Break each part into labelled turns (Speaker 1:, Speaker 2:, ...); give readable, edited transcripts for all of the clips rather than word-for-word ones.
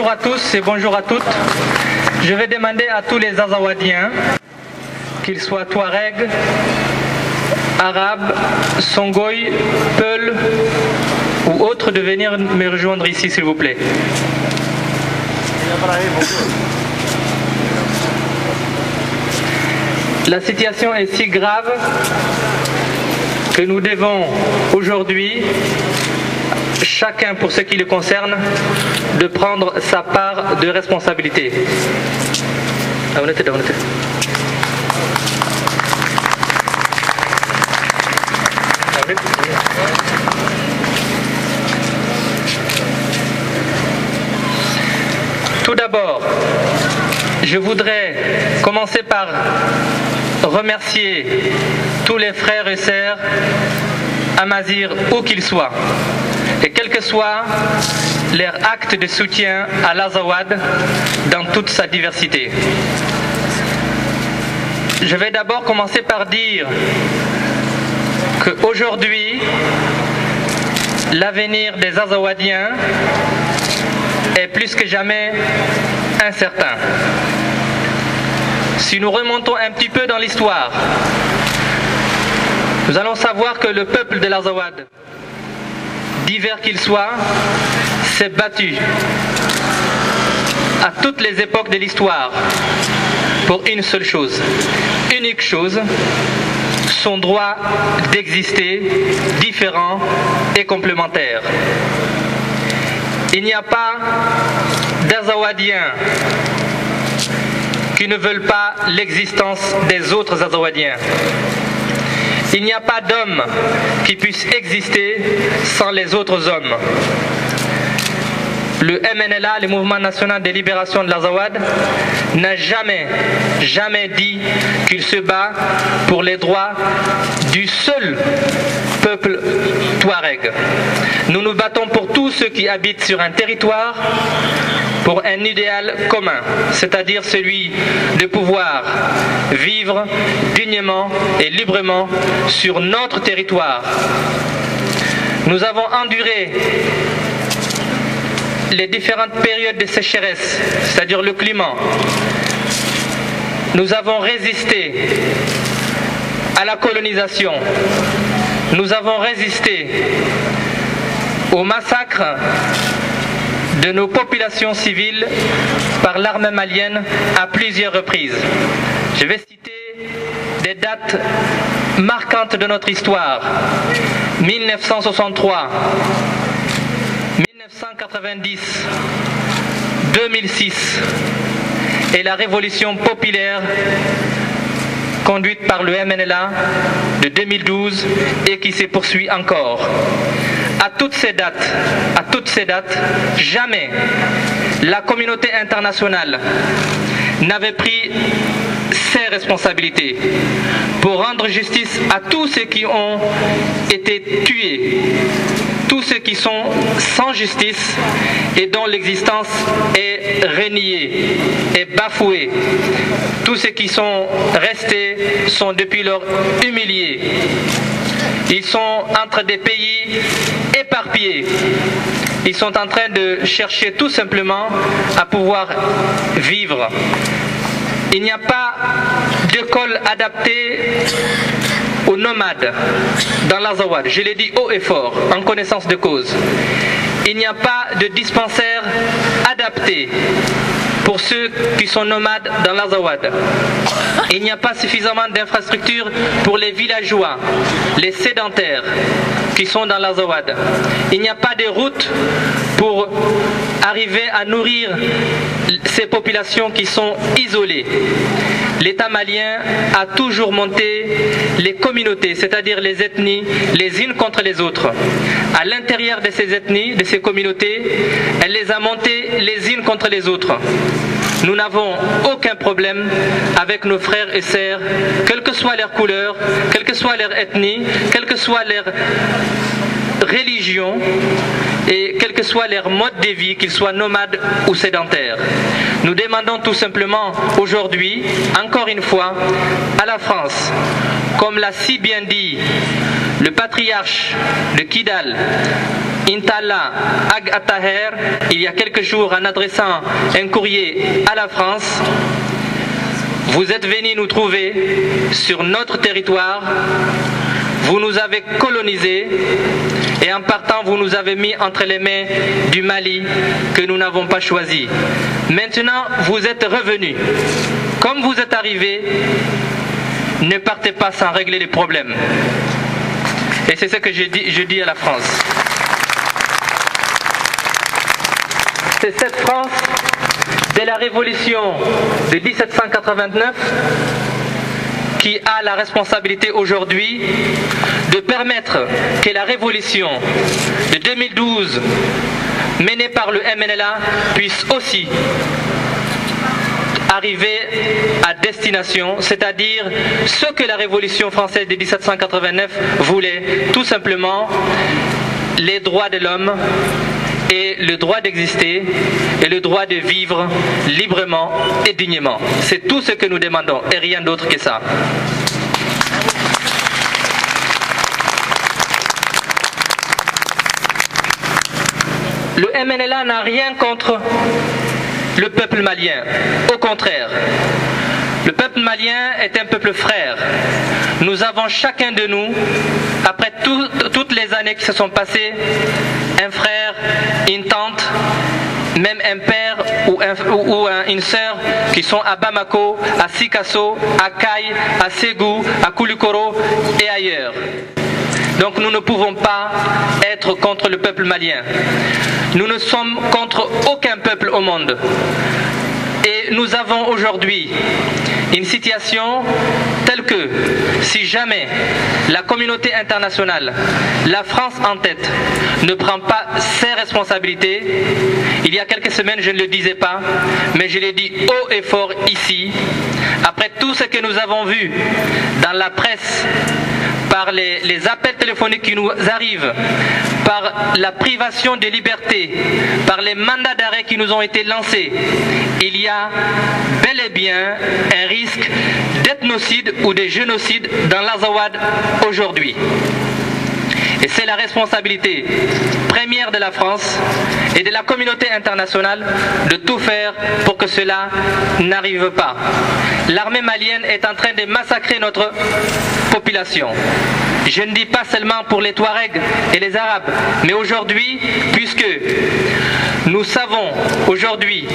Speaker 1: Bonjour à tous et bonjour à toutes. Je vais demander à tous les Azawadiens, qu'ils soient Touaregs, Arabes, Songhai, Peuls ou autres, de venir me rejoindre ici, s'il vous plaît. La situation est si grave que nous devons aujourd'hui, chacun pour ce qui le concerne, de prendre sa part de responsabilité. Tout d'abord, je voudrais commencer par remercier tous les frères et sœurs Amazirs, où qu'ils soient, et quel que soit leur acte de soutien à l'Azawad dans toute sa diversité. Je vais d'abord commencer par dire qu'aujourd'hui, l'avenir des Azawadiens est plus que jamais incertain. Si nous remontons un petit peu dans l'histoire, nous allons savoir que le peuple de l'Azawad, divers qu'il soit, s'est battu à toutes les époques de l'histoire pour une seule chose, unique chose, son droit d'exister différent et complémentaire. Il n'y a pas d'Azawadiens qui ne veulent pas l'existence des autres Azawadiens. Il n'y a pas d'homme qui puisse exister sans les autres hommes. Le MNLA, le Mouvement National de Libération de l'Azawad, n'a jamais dit qu'il se bat pour les droits du seul peuple touareg. Nous nous battons pour tous ceux qui habitent sur un territoire pour un idéal commun, c'est-à-dire celui de pouvoir vivre dignement et librement sur notre territoire. Nous avons enduré les différentes périodes de sécheresse, c'est-à-dire le climat. Nous avons résisté à la colonisation. Nous avons résisté au massacre de nos populations civiles par l'armée malienne à plusieurs reprises. Je vais citer des dates marquantes de notre histoire. 1963, 1990, 2006 et la révolution populaire conduite par le MNLA de 2012 et qui se poursuit encore. À toutes ces dates, jamais la communauté internationale n'avait pris ses responsabilités pour rendre justice à tous ceux qui ont été tués, tous ceux qui sont sans justice et dont l'existence est reniée et bafouée. Tous ceux qui sont restés sont depuis lors humiliés. Ils sont entre des pays éparpillés. Ils sont en train de chercher tout simplement à pouvoir vivre. Il n'y a pas d'école adaptée aux nomades dans l'Azawad. Je l'ai dit haut et fort, en connaissance de cause. Il n'y a pas de dispensaire adapté pour ceux qui sont nomades dans l'Azawad. Il n'y a pas suffisamment d'infrastructures pour les villageois, les sédentaires qui sont dans l'Azawad. Il n'y a pas de routes pour arriver à nourrir ces populations qui sont isolées. L'État malien a toujours monté les communautés, c'est-à-dire les ethnies, les unes contre les autres. À l'intérieur de ces ethnies, de ces communautés, elle les a montées les unes contre les autres. Nous n'avons aucun problème avec nos frères et sœurs, quelle que soit leur couleur, quelle que soit leur ethnie, quelle que soit leur religion et quel que soit leur mode de vie, qu'ils soient nomades ou sédentaires. Nous demandons tout simplement aujourd'hui, encore une fois, à la France, comme l'a si bien dit le patriarche de Kidal, Intala Ag Attaher, il y a quelques jours en adressant un courrier à la France. Vous êtes venus nous trouver sur notre territoire, vous nous avez colonisés et en partant vous nous avez mis entre les mains du Mali que nous n'avons pas choisi. Maintenant vous êtes revenus. Comme vous êtes arrivés, ne partez pas sans régler les problèmes. Et c'est ce que je dis à la France. C'est cette France de la révolution de 1789 qui a la responsabilité aujourd'hui de permettre que la révolution de 2012 menée par le MNLA puisse aussi arriver à destination, c'est-à-dire ce que la Révolution française de 1789 voulait, tout simplement les droits de l'homme et le droit d'exister et le droit de vivre librement et dignement. C'est tout ce que nous demandons et rien d'autre que ça. Le MNLA n'a rien contre le peuple malien. Au contraire, le peuple malien est un peuple frère. Nous avons chacun de nous, après toutes les années qui se sont passées, un frère, une tante, même un père ou une sœur qui sont à Bamako, à Sikasso, à Kay, à Ségou, à Koulikoro et ailleurs. Donc nous ne pouvons pas être contre le peuple malien. Nous ne sommes contre aucun peuple au monde. Et nous avons aujourd'hui une situation telle que si jamais la communauté internationale, la France en tête, ne prend pas ses responsabilités, il y a quelques semaines je ne le disais pas, mais je l'ai dit haut et fort ici, après tout ce que nous avons vu dans la presse, par les appels téléphoniques qui nous arrivent, par la privation des libertés, par les mandats d'arrêt qui nous ont été lancés, il y a bel et bien un risque d'ethnocide ou de génocide dans l'Azawad aujourd'hui. Et c'est la responsabilité première de la France et de la communauté internationale de tout faire pour que cela n'arrive pas. L'armée malienne est en train de massacrer notre population. Je ne dis pas seulement pour les Touaregs et les Arabes, mais aujourd'hui, puisque nous savons aujourd'hui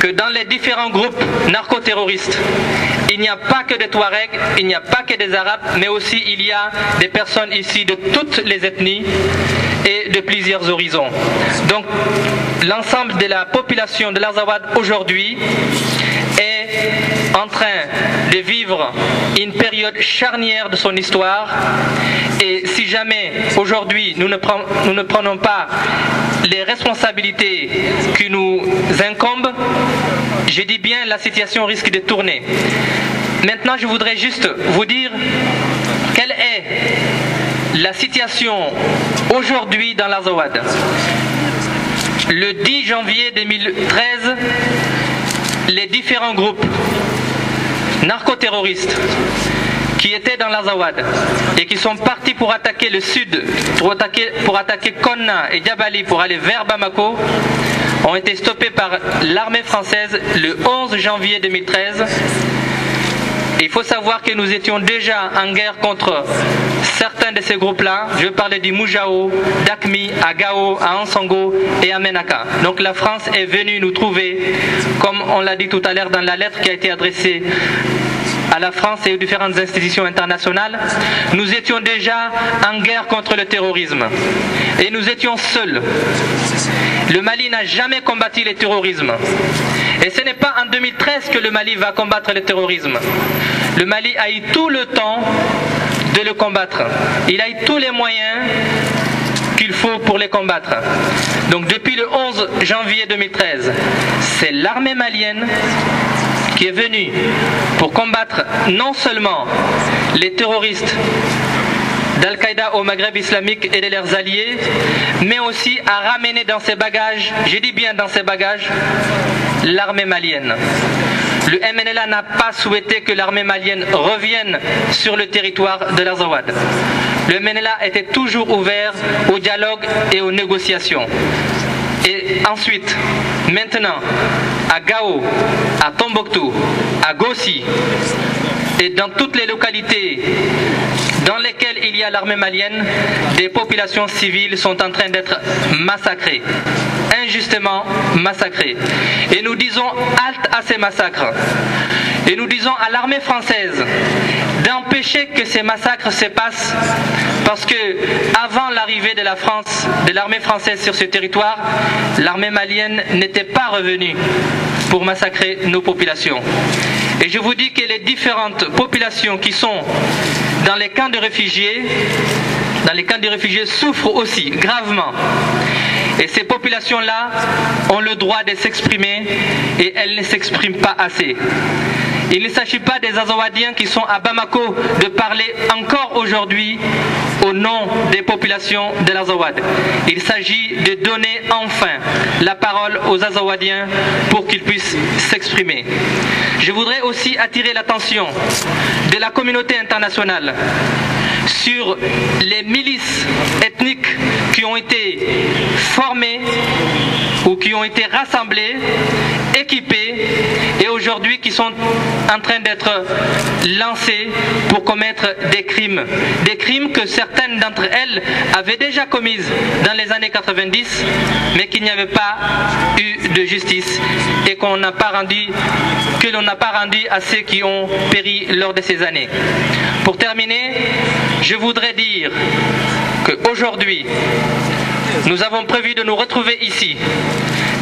Speaker 1: que dans les différents groupes narcoterroristes, il n'y a pas que des Touaregs, il n'y a pas que des Arabes, mais aussi il y a des personnes ici de toutes les ethnies et de plusieurs horizons. Donc l'ensemble de la population de l'Azawad aujourd'hui est en train de vivre une période charnière de son histoire et si jamais aujourd'hui nous ne prenons pas les responsabilités qui nous incombent, je dis bien la situation risque de tourner. Maintenant je voudrais juste vous dire quelle est la situation aujourd'hui dans l'Azawad. Le 10 janvier 2013, les différents groupes narcoterroristes qui étaient dans l'Azawad et qui sont partis pour attaquer le sud, pour attaquer Konna et Diabali pour aller vers Bamako, ont été stoppés par l'armée française le 11 janvier 2013. Il faut savoir que nous étions déjà en guerre contre certains de ces groupes-là. Je vais parler du Moujao, d'Akmi, à Gao, à Ansongo et à Menaka. Donc la France est venue nous trouver, comme on l'a dit tout à l'heure dans la lettre qui a été adressée à la France et aux différentes institutions internationales. Nous étions déjà en guerre contre le terrorisme. Et nous étions seuls. Le Mali n'a jamais combattu le terrorisme. Et ce n'est pas en 2013 que le Mali va combattre le terrorisme. Le Mali a eu tout le temps de le combattre. Il a eu tous les moyens qu'il faut pour les combattre. Donc depuis le 11 janvier 2013, c'est l'armée malienne qui est venue pour combattre non seulement les terroristes d'Al-Qaïda au Maghreb islamique et de leurs alliés, mais aussi à ramener dans ses bagages, je dis bien dans ses bagages, l'armée malienne. Le MNLA n'a pas souhaité que l'armée malienne revienne sur le territoire de l'Azawad. le MNLA était toujours ouvert au dialogue et aux négociations. Et ensuite, maintenant, à Gao, à Tombouctou, à Gossi et dans toutes les localités dans lesquelles il y a l'armée malienne, des populations civiles sont en train d'être massacrées, injustement massacrées. Et nous disons halte à ces massacres. Et nous disons à l'armée française d'empêcher que ces massacres se passent, parce que avant l'arrivée de la France, de l'armée française sur ce territoire, l'armée malienne n'était pas revenue pour massacrer nos populations. Et je vous dis que les différentes populations qui sont dans les camps de réfugiés, souffrent aussi gravement. Et ces populations-là ont le droit de s'exprimer et elles ne s'expriment pas assez. Il ne s'agit pas des Azawadiens qui sont à Bamako de parler encore aujourd'hui au nom des populations de l'Azawad. Il s'agit de donner enfin la parole aux Azawadiens pour qu'ils puissent s'exprimer. Je voudrais aussi attirer l'attention de la communauté internationale sur les milices ethniques qui ont été formées ou qui ont été rassemblées, équipées et aujourd'hui qui sont en train d'être lancées pour commettre des crimes que certaines d'entre elles avaient déjà commises dans les années 90 mais qu'il n'y avait pas eu de justice et que l'on n'a pas rendu à ceux qui ont péri lors de ces années. Pour terminer, je voudrais dire qu'aujourd'hui, nous avons prévu de nous retrouver ici,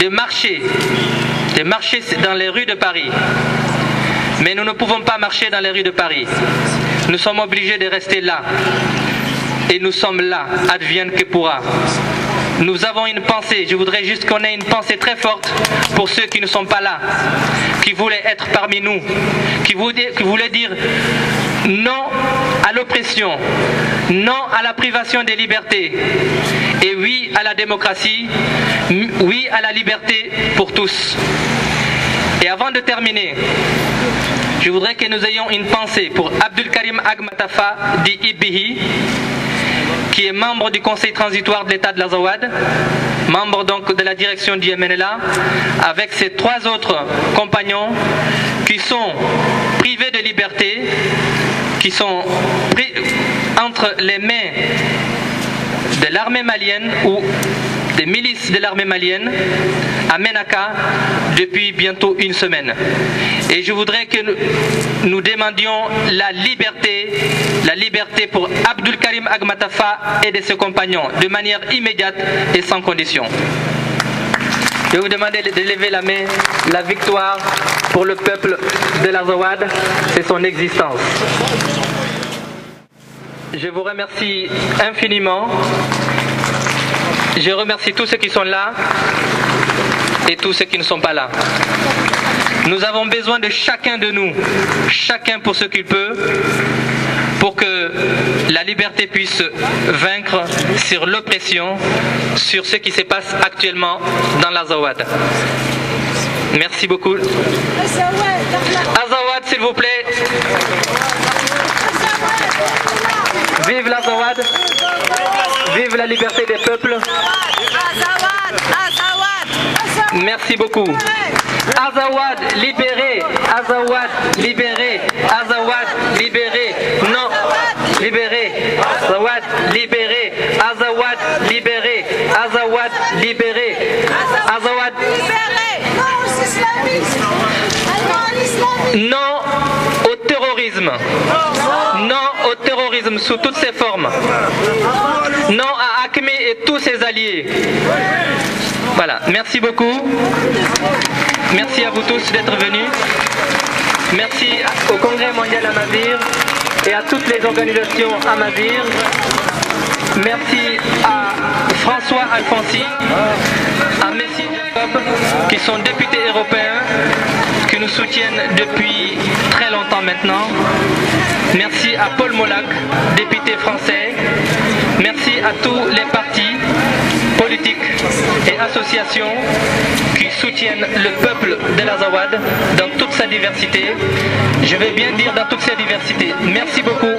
Speaker 1: de marcher dans les rues de Paris. Mais nous ne pouvons pas marcher dans les rues de Paris. Nous sommes obligés de rester là. Et nous sommes là, advienne que pourra. Nous avons une pensée, je voudrais juste qu'on ait une pensée très forte pour ceux qui ne sont pas là, qui voulaient être parmi nous, qui voulaient dire non à l'oppression, non à la privation des libertés et oui à la démocratie, oui à la liberté pour tous. Et avant de terminer, je voudrais que nous ayons une pensée pour Abdulkarim Agmatafa dit Ibihi, qui est membre du conseil transitoire de l'État de l'Azawad, membre donc de la direction du MNLA, avec ses 3 autres compagnons qui sont privés de liberté, qui sont pris entre les mains de l'armée malienne ou des milices de l'armée malienne à Menaka depuis bientôt une semaine. Et je voudrais que nous demandions la liberté pour Abdulkarim Agmatafa et de ses compagnons de manière immédiate et sans condition. Je vais vous demander de lever la main. La victoire pour le peuple de l'Azawad, c'est son existence. Je vous remercie infiniment. Je remercie tous ceux qui sont là et tous ceux qui ne sont pas là. Nous avons besoin de chacun de nous, chacun pour ce qu'il peut, pour que la liberté puisse vaincre sur l'oppression, sur ce qui se passe actuellement dans l'Azawad. Merci beaucoup. Azawad, s'il vous plaît. Vive l'Azawad. Vive la liberté des peuples. Merci beaucoup. Azawad libéré, Azawad libéré, Azawad libéré, non, libéré, Azawad libéré, Azawad libéré, Azawad libéré, Azawad non au terrorisme, non au terrorisme sous toutes ses formes, non à Acme et tous ses alliés. Voilà, merci beaucoup. Merci à vous tous d'être venus. Merci au Congrès mondial Amazigh et à toutes les organisations Amazigh. Merci à François Alfonsi, à Messi Jacob, qui sont députés européens, qui nous soutiennent depuis très longtemps maintenant. Merci à Paul Molac, député français. Merci à tous les partis politiques et associations qui soutiennent le peuple de l'Azawad dans toute sa diversité. Je vais bien dire dans toute sa diversité. Merci beaucoup.